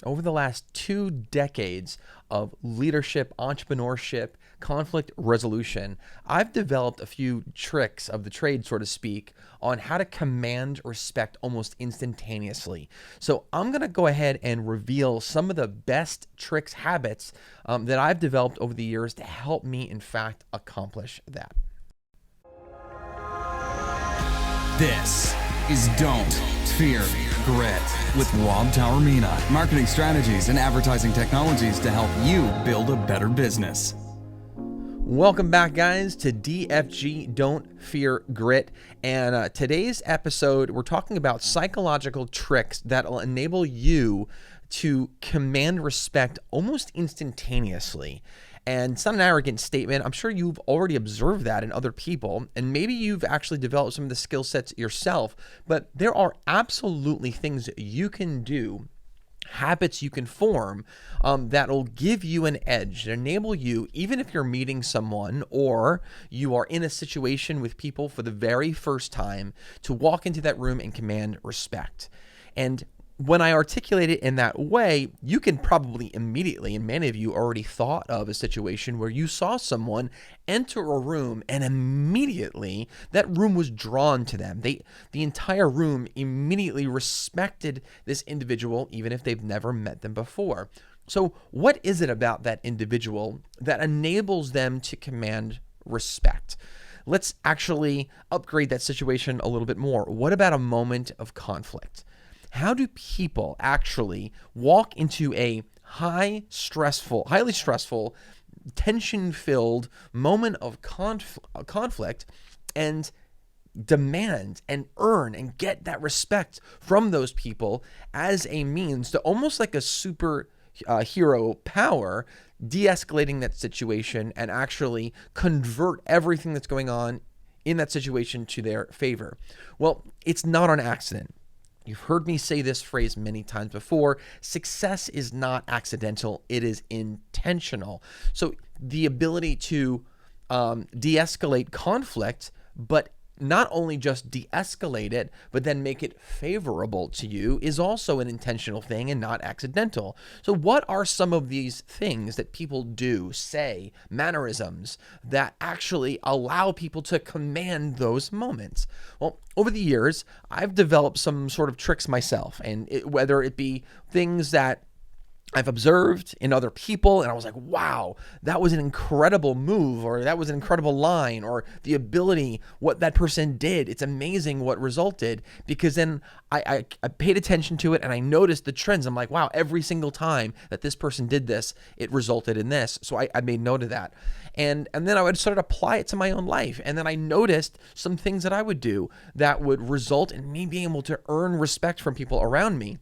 over the last 2 decades of leadership, entrepreneurship, conflict resolution, I've developed a few tricks of the trade, so to speak, on how to command respect almost instantaneously. So I'm going to go ahead and reveal some of the best tricks, habits that I've developed over the years to help me, in fact, accomplish that. This is Don't Fear Grit with Rob Taormina. Marketing strategies and advertising technologies to help you build a better business. Welcome back, guys, to DFG Don't Fear Grit. And today's episode, we're talking about psychological tricks that will enable you to command respect almost instantaneously. And it's not an arrogant statement. I'm sure you've already observed that in other people, and maybe you've actually developed some of the skill sets yourself, but there are absolutely things that you can do, habits you can form that will give you an edge, that enable you, even if you're meeting someone or you are in a situation with people for the very first time, to walk into that room and command respect. And when I articulate it in that way, you can probably immediately, and many of you already thought of a situation where you saw someone enter a room and immediately that room was drawn to them. The entire room immediately respected this individual, even if they've never met them before. So what is it about that individual that enables them to command respect? Let's actually upgrade that situation a little bit more. What about a moment of conflict? How do people actually walk into a highly stressful, tension-filled moment of conflict and demand and earn and get that respect from those people as a means to almost like a super hero power, de-escalating that situation and actually convert everything that's going on in that situation to their favor? Well, it's not an accident. You've heard me say this phrase many times before. Success is not accidental. It is intentional. So the ability to de-escalate conflict, but not only just de-escalate it, but then make it favorable to you, is also an intentional thing and not accidental. So what are some of these things that people do, say, mannerisms, that actually allow people to command those moments? Well, over the years, I've developed some sort of tricks myself, and whether it be things that I've observed in other people, and I was like, wow, that was an incredible move, or that was an incredible line, or the ability, what that person did. It's amazing what resulted, because then I paid attention to it and I noticed the trends. I'm like, wow, every single time that this person did this, it resulted in this. So I made note of that. And then I would sort of apply it to my own life. And then I noticed some things that I would do that would result in me being able to earn respect from people around me.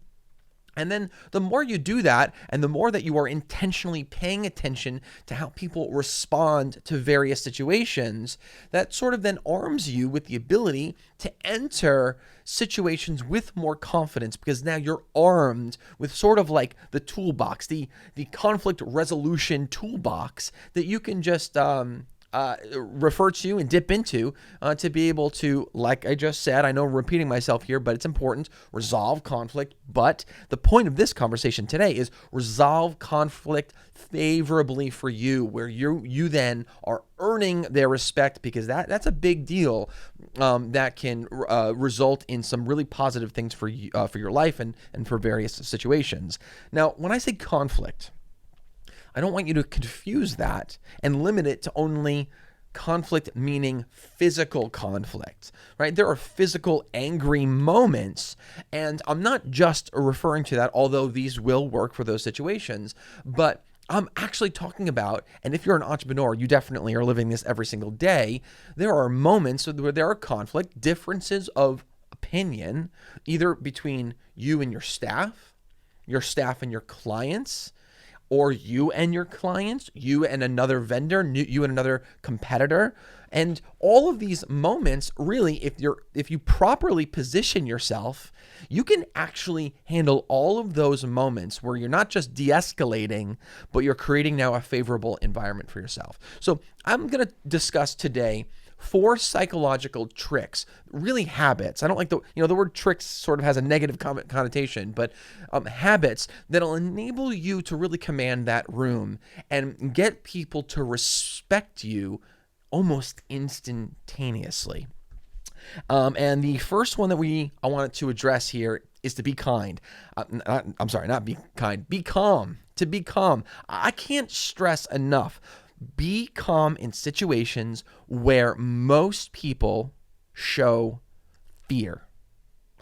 And then the more you do that, and the more that you are intentionally paying attention to how people respond to various situations, that sort of then arms you with the ability to enter situations with more confidence, because now you're armed with sort of like the toolbox, the conflict resolution toolbox that you can just refer to and dip into to be able to, like I just said, I know I'm repeating myself here, but it's important, resolve conflict. But the point of this conversation today is resolve conflict favorably for you, where you then are earning their respect, because that's a big deal that can result in some really positive things for you, for your life and for various situations. Now, when I say conflict, I don't want you to confuse that and limit it to only conflict meaning physical conflict, right? There are physical angry moments, and I'm not just referring to that, although these will work for those situations, but I'm actually talking about, and if you're an entrepreneur, you definitely are living this every single day, there are moments where there are conflict, differences of opinion, either between you and your staff and your clients, or you and your clients, you and another vendor, you and another competitor. And all of these moments, really, if you properly position yourself, you can actually handle all of those moments where you're not just de-escalating, but you're creating now a favorable environment for yourself. So I'm going to discuss today 4 psychological tricks, really habits. I don't like the word tricks sort of has a negative connotation, but habits that'll enable you to really command that room and get people to respect you almost instantaneously. And the first one that I wanted to address here is to be kind. I'm sorry, not be kind, be calm. To be calm. I can't stress enough. Be calm in situations where most people show fear.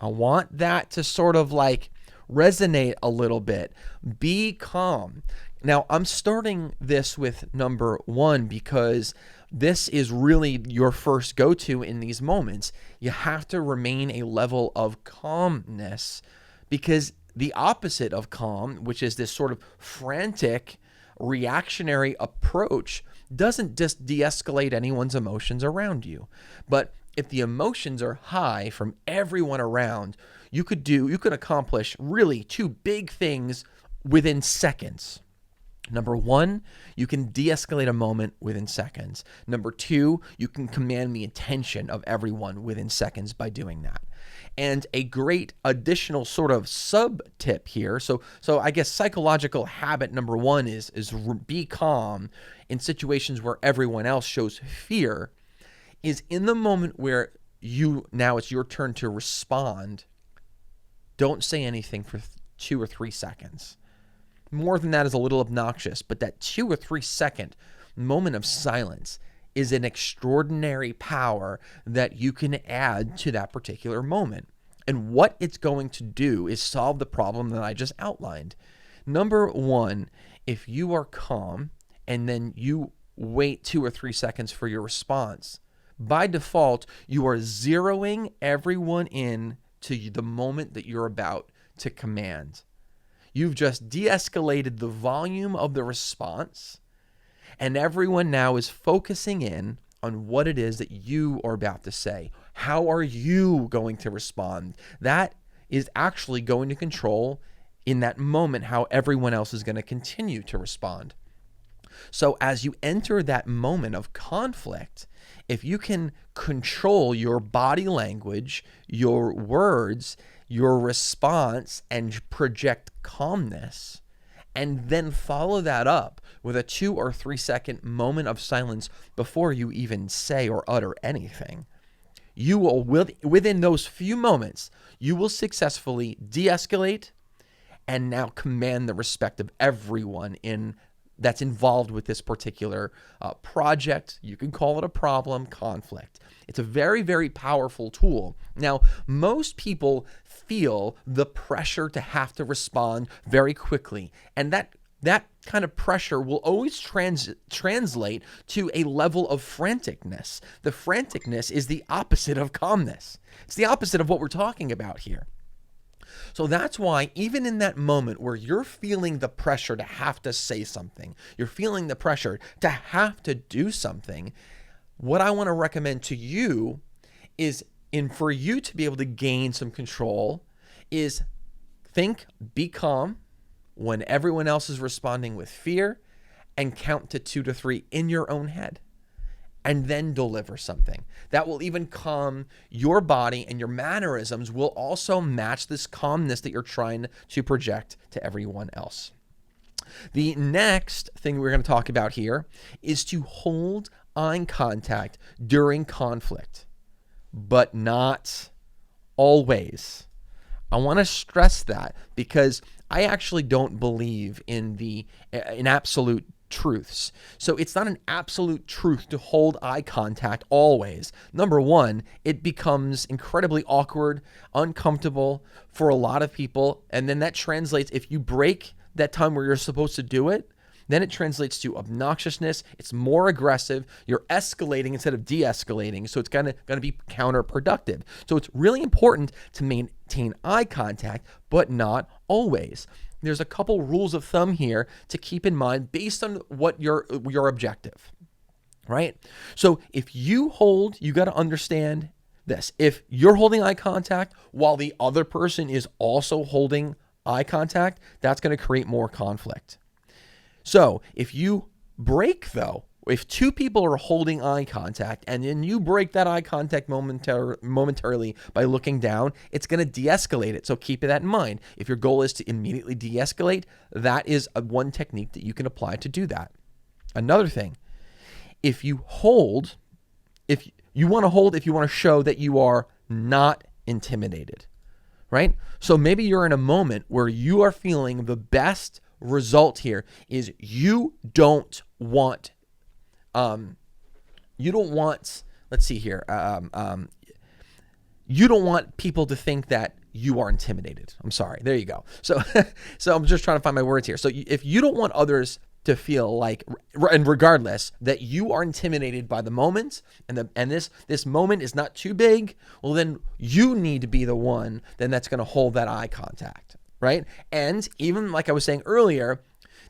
I want that to sort of like resonate a little bit. Be calm. Now, I'm starting this with number 1 because this is really your first go-to in these moments. You have to remain a level of calmness, because the opposite of calm, which is this sort of frantic, reactionary approach, doesn't just de-escalate anyone's emotions around you. But if the emotions are high from everyone around, you could accomplish really 2 big things within seconds. Number 1, you can de-escalate a moment within seconds. Number 2, you can command the attention of everyone within seconds by doing that. And a great additional sort of sub tip here. So I guess psychological habit number 1 is be calm in situations where everyone else shows fear. Is in the moment where now it's your turn to respond, don't say anything for 2 or 3 seconds. More than that is a little obnoxious, but that 2 or 3 second moment of silence is an extraordinary power that you can add to that particular moment. And what it's going to do is solve the problem that I just outlined. Number 1, if you are calm and then you wait 2 or 3 seconds for your response, by default, you are zeroing everyone in to the moment that you're about to command. You've just de-escalated the volume of the response, and everyone now is focusing in on what it is that you are about to say. How are you going to respond? That is actually going to control in that moment how everyone else is going to continue to respond. So as you enter that moment of conflict, if you can control your body language, your words, your response, and project calmness, and then follow that up with a 2 or 3 second moment of silence before you even say or utter anything, you will, within those few moments, you will successfully de-escalate and now command the respect of everyone that's involved with this particular project. You can call it a problem, conflict. It's a very, very powerful tool. Now, most people feel the pressure to have to respond very quickly, and that kind of pressure will always translate to a level of franticness. The franticness is the opposite of calmness. It's the opposite of what we're talking about here. So that's why even in that moment where you're feeling the pressure to have to say something, you're feeling the pressure to have to do something, what I want to recommend to you is, for you to be able to gain some control, is be calm when everyone else is responding with fear, and count to 2 to 3 in your own head, and then deliver something. That will even calm your body, and your mannerisms will also match this calmness that you're trying to project to everyone else. The next thing we're going to talk about here is to hold eye contact during conflict, but not always. I want to stress that because I actually don't believe in absolute truths. So it's not an absolute truth to hold eye contact always. Number 1, it becomes incredibly awkward, uncomfortable for a lot of people, and then that translates, if you break that time where you're supposed to do it, then it translates to obnoxiousness. It's more aggressive. You're escalating instead of de-escalating. So it's going to be counterproductive. So it's really important to maintain eye contact, but not always. There's a couple rules of thumb here to keep in mind based on what your objective, right? So if you got to understand this. If you're holding eye contact while the other person is also holding eye contact, that's going to create more conflict. So if you break, though, if two people are holding eye contact and then you break that eye contact momentarily by looking down, it's going to de-escalate it. So keep that in mind. If your goal is to immediately de-escalate, that is one technique that you can apply to do that. Another thing, if you want to show that you are not intimidated, right? So maybe you're in a moment where you are feeling the best result here is you don't want, let's see here. You don't want people to think that you are intimidated. I'm sorry. There you go. So I'm just trying to find my words here. So if you don't want others to feel like, and regardless, that you are intimidated by the moment and this moment is not too big, well, then you need to be the one then that's going to hold that eye contact, right? And even like I was saying earlier,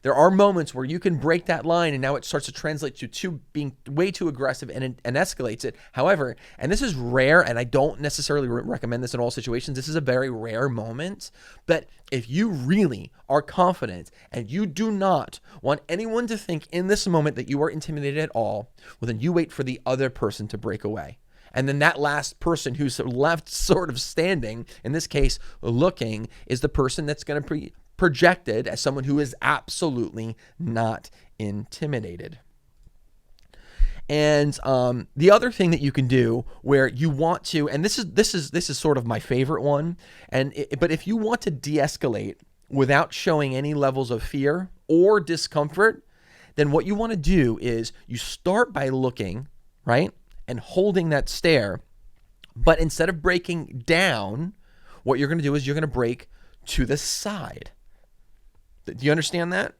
there are moments where you can break that line and now it starts to translate to being way too aggressive and escalates it. However, and this is rare, and I don't necessarily recommend this in all situations. This is a very rare moment. But if you really are confident and you do not want anyone to think in this moment that you are intimidated at all, well, then you wait for the other person to break away. And then that last person who's left sort of standing, in this case, looking, is the person that's going to be projected as someone who is absolutely not intimidated. And the other thing that you can do where you want to, and this is sort of my favorite one, but if you want to de-escalate without showing any levels of fear or discomfort, then what you want to do is you start by looking, right, and holding that stare, but instead of breaking down, what you're going to do is you're going to break to the side. Do you understand that?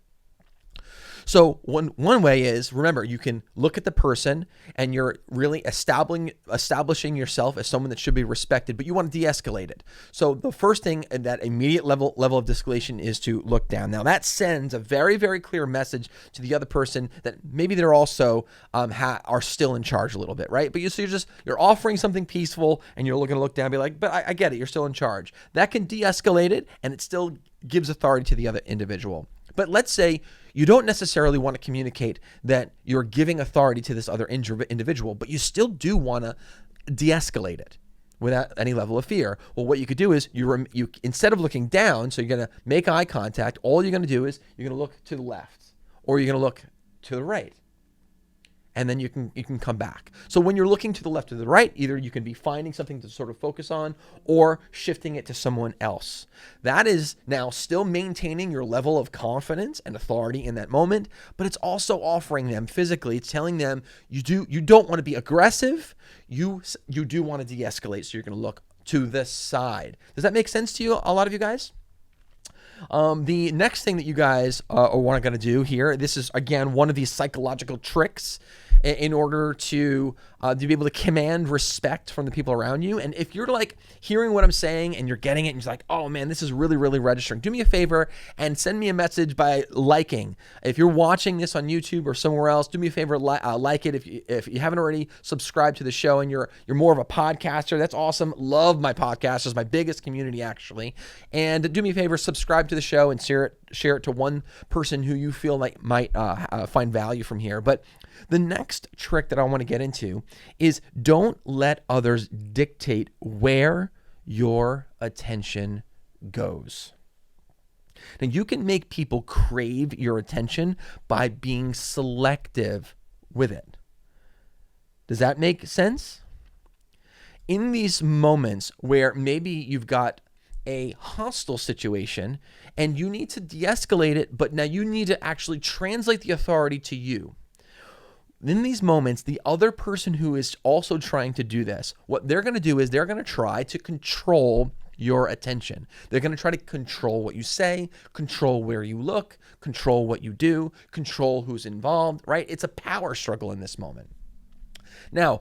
So one way is, remember, you can look at the person and you're really establishing yourself as someone that should be respected, but you want to de-escalate it. So the first thing, that immediate level of de-escalation, is to look down. Now that sends a very, very clear message to the other person that maybe they're also are still in charge a little bit, right? But you're offering something peaceful and you're looking to look down and be like, but I get it, you're still in charge. That can de-escalate it and it still gives authority to the other individual. But let's say you don't necessarily want to communicate that you're giving authority to this other individual, but you still do want to de-escalate it without any level of fear. Well, what you could do is you instead of looking down, so you're going to make eye contact, all you're going to do is you're going to look to the left or you're going to look to the right. And then you can come back. So when you're looking to the left or the right, either you can be finding something to sort of focus on or shifting it to someone else. That is now still maintaining your level of confidence and authority in that moment, but it's also offering them physically, it's telling them you don't want to be aggressive, you do want to de-escalate, so you're going to look to the side. Does that make sense to you, a lot of you guys? The next thing that you guys are going to do here, this is, again, one of these psychological tricks in order to be able to command respect from the people around you. And if you're like hearing what I'm saying and you're getting it and you're like, oh man, this is really, really registering, do me a favor and send me a message by liking. If you're watching this on YouTube or somewhere else, do me a favor, like it. If you haven't already subscribed to the show and you're more of a podcaster, that's awesome. Love my podcast. It's my biggest community, actually. And do me a favor, subscribe to the show and share it to one person who you feel like might find value from here. But the next trick that I want to get into is don't let others dictate where your attention goes. Now, you can make people crave your attention by being selective with it. Does that make sense? In these moments where maybe you've got a hostile situation and you need to de-escalate it, but now you need to actually translate the authority to you. In these moments, the other person who is also trying to do this, what they're going to do is they're going to try to control your attention. They're going to try to control what you say, control where you look, control what you do, control who's involved, right? It's a power struggle in this moment. Now,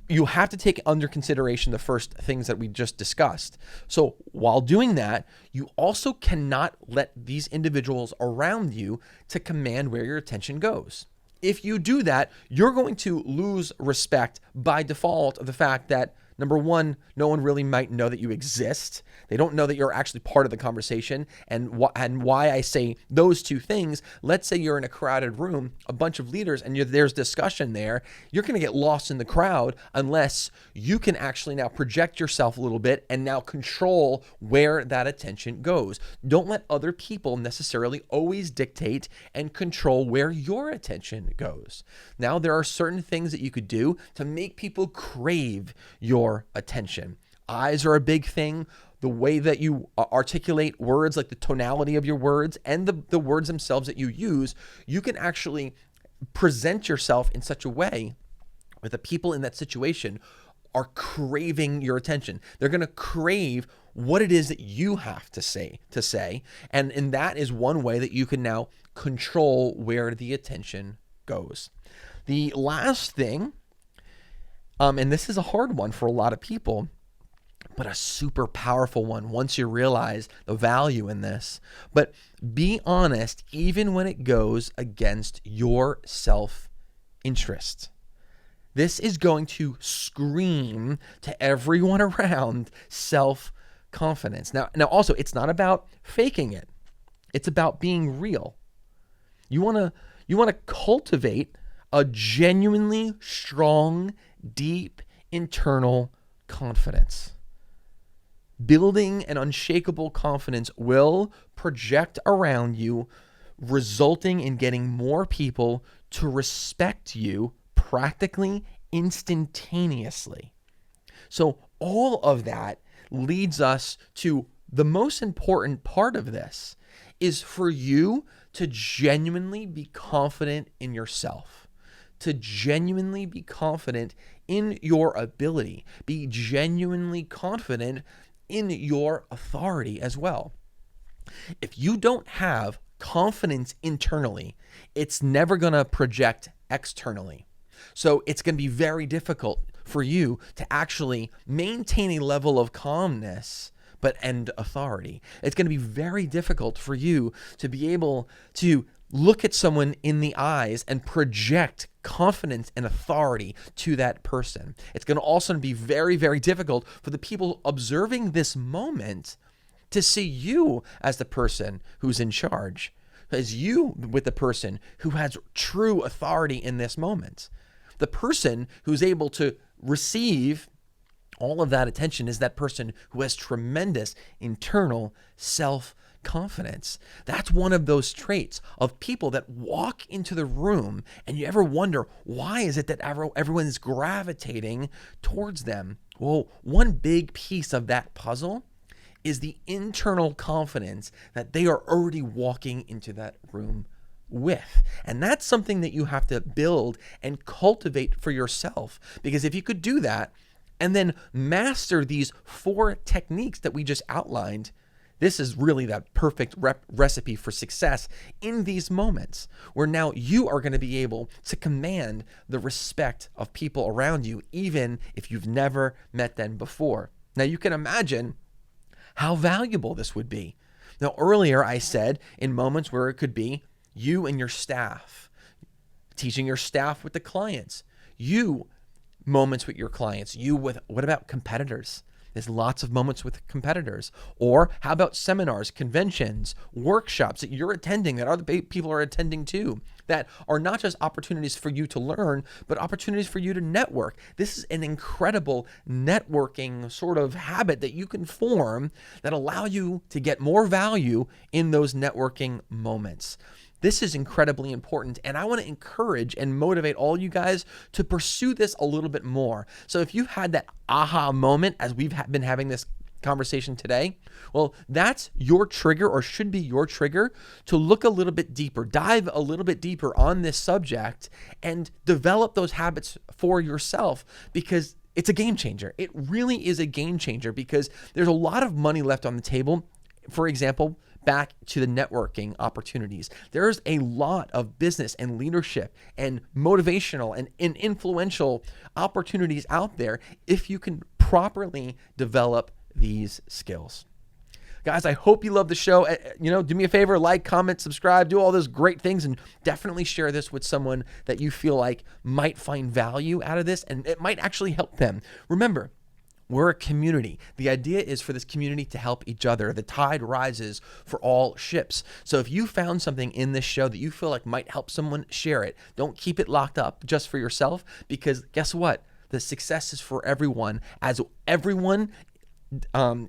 you have to take under consideration the first things that we just discussed. So while doing that, you also cannot let these individuals around you to command where your attention goes. If you do that, you're going to lose respect by default of the fact that Number one, no one really might know that you exist. They don't know that you're actually part of the conversation. And why I say those two things, let's say you're in a crowded room, a bunch of leaders, and there's discussion there. You're going to get lost in the crowd unless you can actually now project yourself a little bit and now control where that attention goes. Don't let other people necessarily always dictate and control where your attention goes. Now, there are certain things that you could do to make people crave your attention. Eyes are a big thing. The way that you articulate words, like the tonality of your words and the words themselves that you use, you can actually present yourself in such a way that the people in that situation are craving your attention. They're going to crave what it is that you have to say. And that is one way that you can now control where the attention goes. The last thing, and this is a hard one for a lot of people, but a super powerful one once you realize the value in this. But be honest, even when it goes against your self-interest. This is going to scream to everyone around self-confidence. Now also, it's not about faking it. It's about being real. You want to cultivate a genuinely strong, deep internal confidence. Building an unshakable confidence will project around you, resulting in getting more people to respect you practically instantaneously. So all of that leads us to the most important part of this is for you to genuinely be confident in yourself, to genuinely be confident in your ability, be genuinely confident in your authority as well. If you don't have confidence internally, it's never going to project externally. So it's going to be very difficult for you to actually maintain a level of calmness and authority. It's going to be very difficult for you to be able to look at someone in the eyes and project confidence and authority to that person. It's going to also be very, very difficult for the people observing this moment to see you as the person who's in charge, as you with the person who has true authority in this moment. The person who's able to receive all of that attention is that person who has tremendous internal self-confidence. That's one of those traits of people that walk into the room and you ever wonder, why is it that everyone is gravitating towards them? Well, one big piece of that puzzle is the internal confidence that they are already walking into that room with. And that's something that you have to build and cultivate for yourself. Because if you could do that and then master these 4 techniques that we just outlined, this is really that perfect recipe for success in these moments where now you are going to be able to command the respect of people around you, even if you've never met them before. Now you can imagine how valuable this would be. Now earlier I said in moments where it could be you and your staff, teaching your staff with the clients, you moments with your clients, what about competitors? There's lots of moments with competitors. Or how about seminars, conventions, workshops that you're attending that other people are attending too, that are not just opportunities for you to learn, but opportunities for you to network. This is an incredible networking sort of habit that you can form that allow you to get more value in those networking moments. This is incredibly important, and I want to encourage and motivate all you guys to pursue this a little bit more. So if you've had that aha moment as we've been having this conversation today, well, that's your trigger, or should be your trigger, to look a little bit deeper, dive a little bit deeper on this subject and develop those habits for yourself, because it's a game changer. It really is a game changer because there's a lot of money left on the table. For example, back to the networking opportunities. There's a lot of business and leadership and motivational and influential opportunities out there if you can properly develop these skills. Guys, I hope you love the show. Do me a favor, like, comment, subscribe, do all those great things, and definitely share this with someone that you feel like might find value out of this and it might actually help them. Remember, We're a community. The idea is for this community to help each other. The tide rises for all ships. So if you found something in this show that you feel like might help someone, share it. Don't keep it locked up just for yourself, because guess what? The success is for everyone. As everyone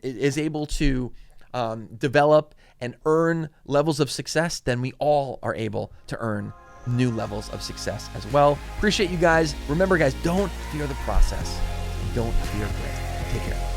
is able to develop and earn levels of success, then we all are able to earn new levels of success as well. Appreciate you guys. Remember, guys, don't fear the process. Don't fear grit. Take care.